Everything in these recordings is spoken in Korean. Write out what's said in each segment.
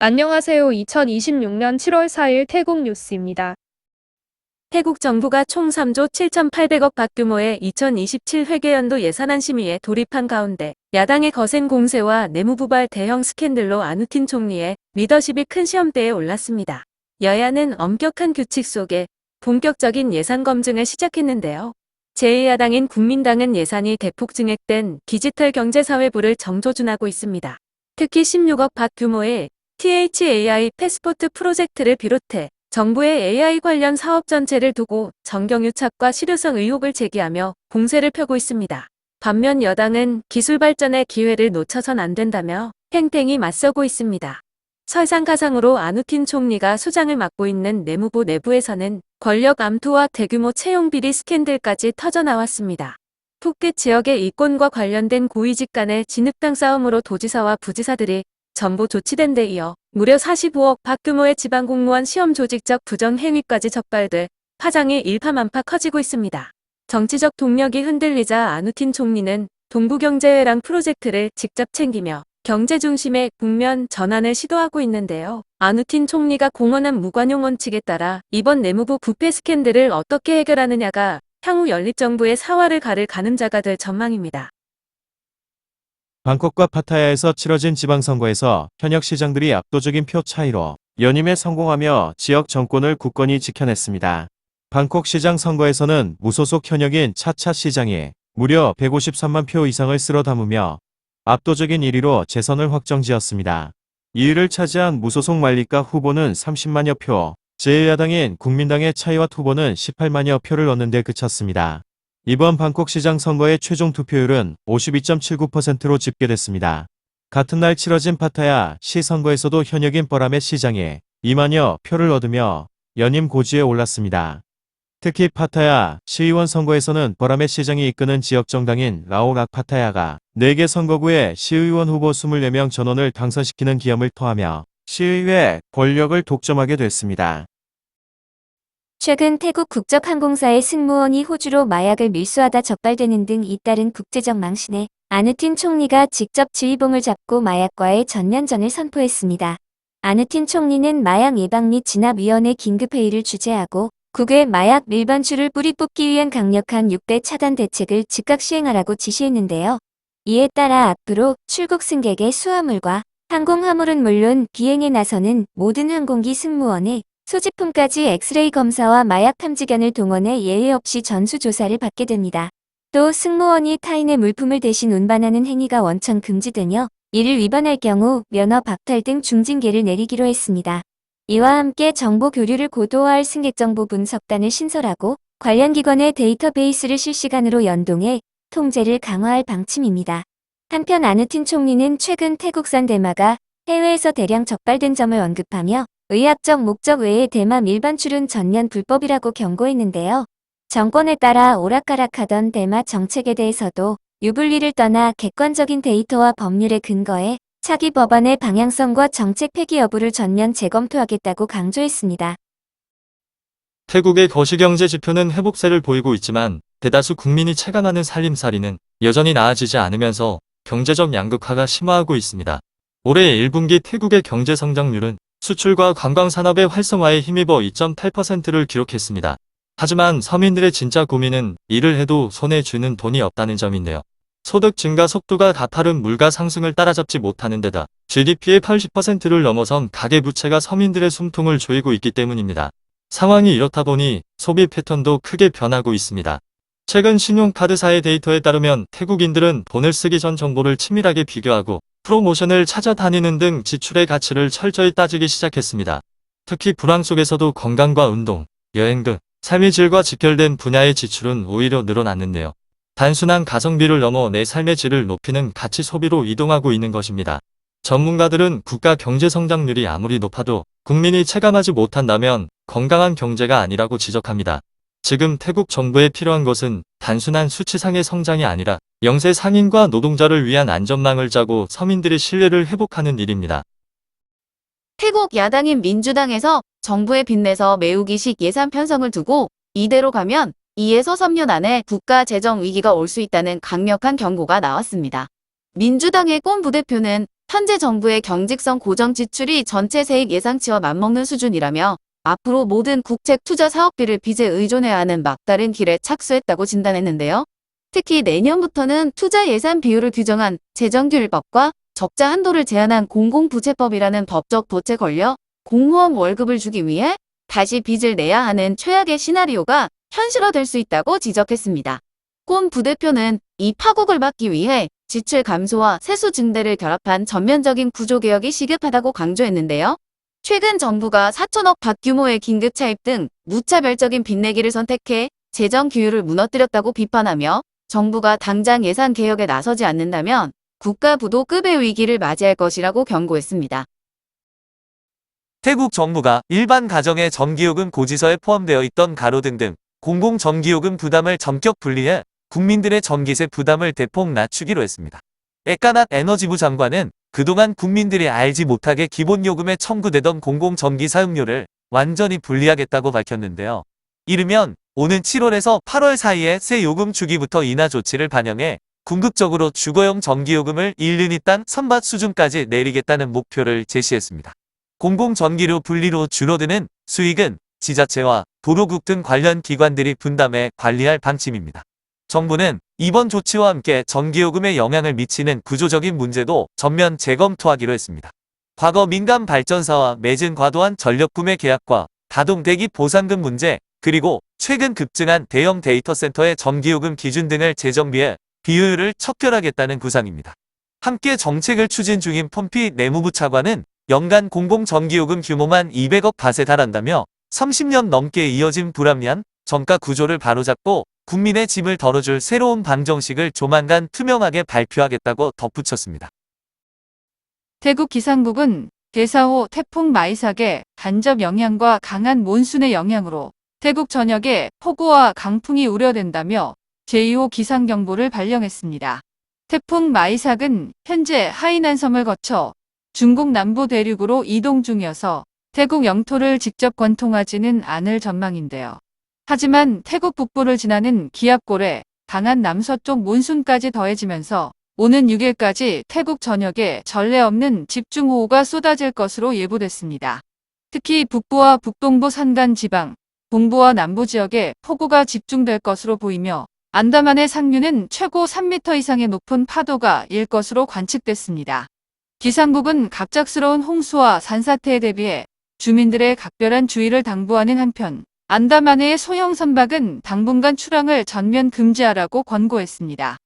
안녕하세요. 2026년 7월 4일 태국 뉴스입니다. 태국 정부가 총 3조 7,800억 바 규모의 2027 회계연도 예산안 심의에 돌입한 가운데 야당의 거센 공세와 내무부발 대형 스캔들로 아누틴 총리의 리더십이 큰 시험대에 올랐습니다. 여야는 엄격한 규칙 속에 본격적인 예산 검증을 시작했는데요. 제1야당인 국민당은 예산이 대폭 증액된 디지털 경제사회부를 정조준하고 있습니다. 특히 16억 바 규모의 THAI 패스포트 프로젝트를 비롯해 정부의 AI 관련 사업 전체를 두고 정경유착과 실효성 의혹을 제기하며 공세를 펴고 있습니다. 반면 여당은 기술 발전의 기회를 놓쳐선 안 된다며 팽팽히 맞서고 있습니다. 설상가상으로 아누틴 총리가 수장을 맡고 있는 내무부 내부에서는 권력 암투와 대규모 채용 비리 스캔들까지 터져나왔습니다. 푸켓 지역의 이권과 관련된 고위직 간의 진흙탕 싸움으로 도지사와 부지사들이 전부 조치된 데 이어 무려 45억 바 규모의 지방공무원 시험 조직적 부정행위까지 적발돼 파장이 일파만파 커지고 있습니다. 정치적 동력이 흔들리자 아누틴 총리는 동부경제회랑 프로젝트를 직접 챙기며 경제 중심의 국면 전환을 시도하고 있는데요. 아누틴 총리가 공언한 무관용 원칙에 따라 이번 내무부 부패 스캔들을 어떻게 해결하느냐가 향후 연립정부의 사활을 가를 가늠자가 될 전망입니다. 방콕과 파타야에서 치러진 지방선거에서 현역 시장들이 압도적인 표 차이로 연임에 성공하며 지역 정권을 굳건히 지켜냈습니다. 방콕 시장 선거에서는 무소속 현역인 차차 시장이 무려 153만 표 이상을 쓸어 담으며 압도적인 1위로 재선을 확정지었습니다. 2위를 차지한 무소속 말리카 후보는 30만여 표, 제1야당인 국민당의 차이와 후보는 18만여 표를 얻는 데 그쳤습니다. 이번 방콕시장 선거의 최종 투표율은 52.79%로 집계됐습니다. 같은 날 치러진 파타야 시 선거에서도 현역인 버라메 시장이 2만여 표를 얻으며 연임 고지에 올랐습니다. 특히 파타야 시의원 선거에서는 버라메 시장이 이끄는 지역정당인 라오락 파타야가 4개 선거구의 시의원 후보 24명 전원을 당선시키는 기염을 토하며 시의회 권력을 독점하게 됐습니다. 최근 태국 국적항공사의 승무원이 호주로 마약을 밀수하다 적발되는 등 잇따른 국제적 망신에 아누틴 총리가 직접 지휘봉을 잡고 마약과의 전면전을 선포했습니다. 아누틴 총리는 마약 예방 및 진압위원회 긴급회의를 주재하고 국외 마약 밀반출을 뿌리 뽑기 위한 강력한 6대 차단 대책을 즉각 시행하라고 지시했는데요. 이에 따라 앞으로 출국 승객의 수화물과 항공화물은 물론 비행에 나서는 모든 항공기 승무원의 소지품까지 엑스레이 검사와 마약 탐지견을 동원해 예외 없이 전수조사를 받게 됩니다. 또 승무원이 타인의 물품을 대신 운반하는 행위가 원천 금지되며 이를 위반할 경우 면허 박탈 등 중징계를 내리기로 했습니다. 이와 함께 정보 교류를 고도화할 승객정보 분석단을 신설하고 관련 기관의 데이터베이스를 실시간으로 연동해 통제를 강화할 방침입니다. 한편 아누틴 총리는 최근 태국산 대마가 해외에서 대량 적발된 점을 언급하며 의학적 목적 외의 대마 밀반출은 전면 불법이라고 경고했는데요. 정권에 따라 오락가락하던 대마 정책에 대해서도 유불리를 떠나 객관적인 데이터와 법률에 근거해 차기 법안의 방향성과 정책 폐기 여부를 전면 재검토하겠다고 강조했습니다. 태국의 거시경제 지표는 회복세를 보이고 있지만 대다수 국민이 체감하는 살림살이는 여전히 나아지지 않으면서 경제적 양극화가 심화하고 있습니다. 올해 1분기 태국의 경제 성장률은 수출과 관광산업의 활성화에 힘입어 2.8%를 기록했습니다. 하지만 서민들의 진짜 고민은 일을 해도 손에 쥐는 돈이 없다는 점인데요. 소득 증가 속도가 가파른 물가 상승을 따라잡지 못하는 데다 GDP의 80%를 넘어선 가계부채가 서민들의 숨통을 조이고 있기 때문입니다. 상황이 이렇다 보니 소비 패턴도 크게 변하고 있습니다. 최근 신용카드사의 데이터에 따르면 태국인들은 돈을 쓰기 전 정보를 치밀하게 비교하고 프로모션을 찾아다니는 등 지출의 가치를 철저히 따지기 시작했습니다. 특히 불황 속에서도 건강과 운동, 여행 등 삶의 질과 직결된 분야의 지출은 오히려 늘어났는데요. 단순한 가성비를 넘어 내 삶의 질을 높이는 가치 소비로 이동하고 있는 것입니다. 전문가들은 국가 경제 성장률이 아무리 높아도 국민이 체감하지 못한다면 건강한 경제가 아니라고 지적합니다. 지금 태국 정부에 필요한 것은 단순한 수치상의 성장이 아니라 영세 상인과 노동자를 위한 안전망을 짜고 서민들의 신뢰를 회복하는 일입니다. 태국 야당인 민주당에서 정부에 빚내서 메우기식 예산 편성을 두고 이대로 가면 2에서 3년 안에 국가 재정 위기가 올 수 있다는 강력한 경고가 나왔습니다. 민주당의 권 부대표는 현재 정부의 경직성 고정 지출이 전체 세액 예상치와 맞먹는 수준이라며 앞으로 모든 국책 투자 사업비를 빚에 의존해야 하는 막다른 길에 착수했다고 진단했는데요. 특히 내년부터는 투자 예산 비율을 규정한 재정규율법과 적자 한도를 제한한 공공부채법이라는 법적 덫에 걸려 공무원 월급을 주기 위해 다시 빚을 내야 하는 최악의 시나리오가 현실화될 수 있다고 지적했습니다. 권 부대표는 이 파국을 막기 위해 지출 감소와 세수 증대를 결합한 전면적인 구조개혁이 시급하다고 강조했는데요. 최근 정부가 4천억 밭 규모의 긴급 차입 등 무차별적인 빚내기를 선택해 재정 규율을 무너뜨렸다고 비판하며 정부가 당장 예산 개혁에 나서지 않는다면 국가부도급의 위기를 맞이할 것이라고 경고했습니다. 태국 정부가 일반 가정의 전기요금 고지서에 포함되어 있던 가로등 등 공공전기요금 부담을 전격 분리해 국민들의 전기세 부담을 대폭 낮추기로 했습니다. 에까낫 에너지부 장관은 그동안 국민들이 알지 못하게 기본요금에 청구되던 공공전기 사용료를 완전히 분리하겠다고 밝혔는데요. 이르면 오는 7월에서 8월 사이에 새 요금 주기부터 인하 조치를 반영해 궁극적으로 주거용 전기요금을 1년이 딴 선밭 수준까지 내리겠다는 목표를 제시했습니다. 공공전기료 분리로 줄어드는 수익은 지자체와 도로국 등 관련 기관들이 분담해 관리할 방침입니다. 정부는 이번 조치와 함께 전기요금에 영향을 미치는 구조적인 문제도 전면 재검토하기로 했습니다. 과거 민간 발전사와 맺은 과도한 전력 구매 계약과 다동대기 보상금 문제, 그리고 최근 급증한 대형 데이터 센터의 전기요금 기준 등을 재정비해 비효율을 척결하겠다는 구상입니다. 함께 정책을 추진 중인 폼피 내무부 차관은 연간 공공전기요금 규모만 200억 밭에 달한다며 30년 넘게 이어진 불합리한 정가 구조를 바로잡고 국민의 짐을 덜어줄 새로운 방정식을 조만간 투명하게 발표하겠다고 덧붙였습니다. 태국 기상국은 대사호 태풍 마이삭의 간접 영향과 강한 몬순의 영향으로 태국 전역에 폭우와 강풍이 우려된다며 제2호 기상경보를 발령했습니다. 태풍 마이삭은 현재 하이난섬을 거쳐 중국 남부 대륙으로 이동 중이어서 태국 영토를 직접 관통하지는 않을 전망인데요. 하지만 태국 북부를 지나는 기압골에 강한 남서쪽 몬순까지 더해지면서 오는 6일까지 태국 전역에 전례 없는 집중호우가 쏟아질 것으로 예보됐습니다. 특히 북부와 북동부 산간 지방, 동부와 남부 지역에 폭우가 집중될 것으로 보이며 안다만의 상류는 최고 3m 이상의 높은 파도가 일 것으로 관측됐습니다. 기상국은 갑작스러운 홍수와 산사태에 대비해 주민들의 각별한 주의를 당부하는 한편 안다만의 소형 선박은 당분간 출항을 전면 금지하라고 권고했습니다.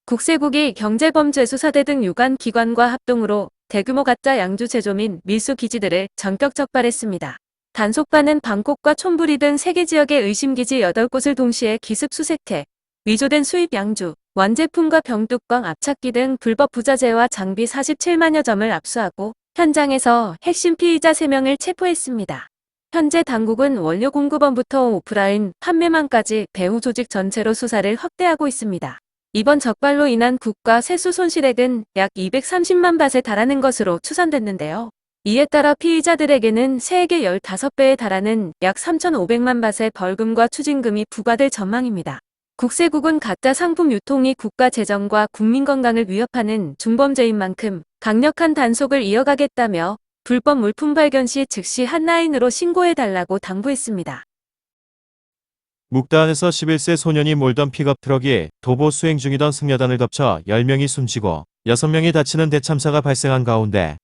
국세국이 경제범죄수사대 등 유관 기관과 합동으로 대규모 가짜 양주 제조 및 밀수 기지들을 전격 적발했습니다. 단속반은 방콕과 촌부리 등 3개 지역의 의심기지 8곳을 동시에 기습 수색해 위조된 수입 양주, 완제품과 병뚜껑, 압착기 등 불법 부자재와 장비 47만여 점을 압수하고 현장에서 핵심 피의자 3명을 체포했습니다. 현재 당국은 원료 공급원부터 오프라인 판매망까지 배후 조직 전체로 수사를 확대하고 있습니다. 이번 적발로 인한 국가 세수 손실액은 약 230만 밭에 달하는 것으로 추산됐는데요. 이에 따라 피의자들에게는 세액의 15배에 달하는 약 3,500만 밭의 벌금과 추징금이 부과될 전망입니다. 국세국은 가짜 상품 유통이 국가 재정과 국민 건강을 위협하는 중범죄인 만큼 강력한 단속을 이어가겠다며 불법 물품 발견 시 즉시 핫라인으로 신고해달라고 당부했습니다. 묵다안에서 11세 소년이 몰던 픽업 트럭이 도보 수행 중이던 승려단을 덮쳐 10명이 숨지고 6명이 다치는 대참사가 발생한 가운데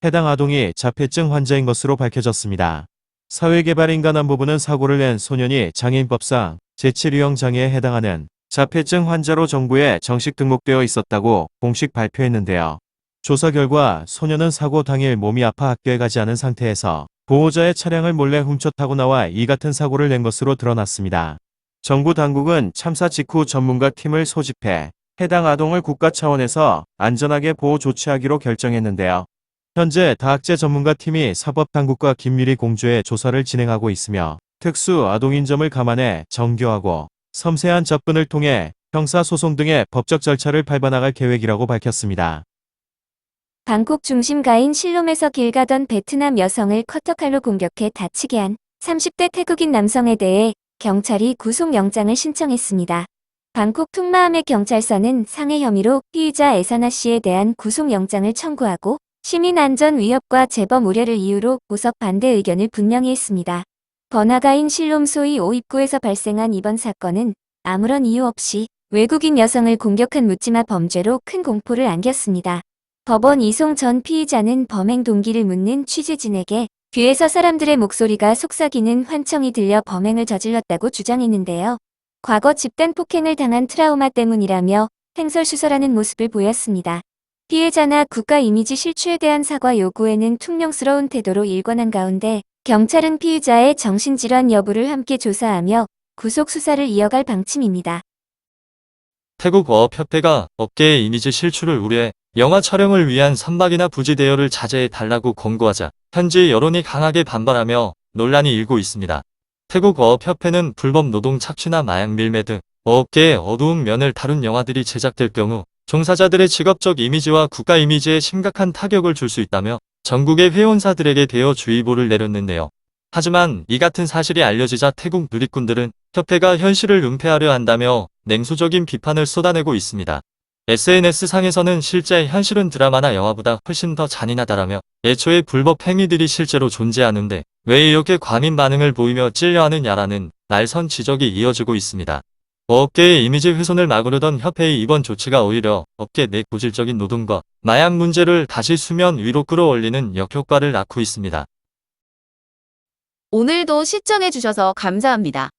해당 아동이 자폐증 환자인 것으로 밝혀졌습니다. 사회개발인간안보부는 사고를 낸 소년이 장애인법상 제7유형 장애에 해당하는 자폐증 환자로 정부에 정식 등록되어 있었다고 공식 발표했는데요. 조사 결과 소년은 사고 당일 몸이 아파 학교에 가지 않은 상태에서 보호자의 차량을 몰래 훔쳐 타고 나와 이 같은 사고를 낸 것으로 드러났습니다. 정부 당국은 참사 직후 전문가 팀을 소집해 해당 아동을 국가 차원에서 안전하게 보호 조치하기로 결정했는데요. 현재 다학제 전문가 팀이 사법당국과 긴밀히 공조해 조사를 진행하고 있으며 특수 아동인점을 감안해 정교하고 섬세한 접근을 통해 형사소송 등의 법적 절차를 밟아나갈 계획이라고 밝혔습니다. 방콕 중심가인 실롬에서 길 가던 베트남 여성을 커터칼로 공격해 다치게 한 30대 태국인 남성에 대해 경찰이 구속영장을 신청했습니다. 방콕 퉁마함의 경찰서는 상해 혐의로 피의자 에사나 씨에 대한 구속영장을 청구하고 시민 안전 위협과 재범 우려를 이유로 보석 반대 의견을 분명히 했습니다. 번화가인 실롬소이 5입구에서 발생한 이번 사건은 아무런 이유 없이 외국인 여성을 공격한 묻지마 범죄로 큰 공포를 안겼습니다. 법원 이송 전 피의자는 범행 동기를 묻는 취재진에게 뒤에서 사람들의 목소리가 속삭이는 환청이 들려 범행을 저질렀다고 주장했는데요. 과거 집단 폭행을 당한 트라우마 때문이라며 횡설수설하는 모습을 보였습니다. 피해자나 국가 이미지 실추에 대한 사과 요구에는 퉁명스러운 태도로 일관한 가운데 경찰은 피의자의 정신질환 여부를 함께 조사하며 구속 수사를 이어갈 방침입니다. 태국 어업협회가 업계의 이미지 실추를 우려해 영화 촬영을 위한 선박이나 부지 대여를 자제해 달라고 권고하자 현지 여론이 강하게 반발하며 논란이 일고 있습니다. 태국 어업협회는 불법 노동 착취나 마약 밀매 등 어업계의 어두운 면을 다룬 영화들이 제작될 경우 종사자들의 직업적 이미지와 국가 이미지에 심각한 타격을 줄 수 있다며 전국의 회원사들에게 대여 주의보를 내렸는데요. 하지만 이 같은 사실이 알려지자 태국 누리꾼들은 협회가 현실을 은폐하려 한다며 냉소적인 비판을 쏟아내고 있습니다. SNS상에서는 실제 현실은 드라마나 영화보다 훨씬 더 잔인하다라며 애초에 불법 행위들이 실제로 존재하는데 왜 이렇게 과민 반응을 보이며 찔려하느냐라는 날선 지적이 이어지고 있습니다. 업계의 이미지 훼손을 막으려던 협회의 이번 조치가 오히려 업계 내 고질적인 노동과 마약 문제를 다시 수면 위로 끌어올리는 역효과를 낳고 있습니다. 오늘도 시청해주셔서 감사합니다.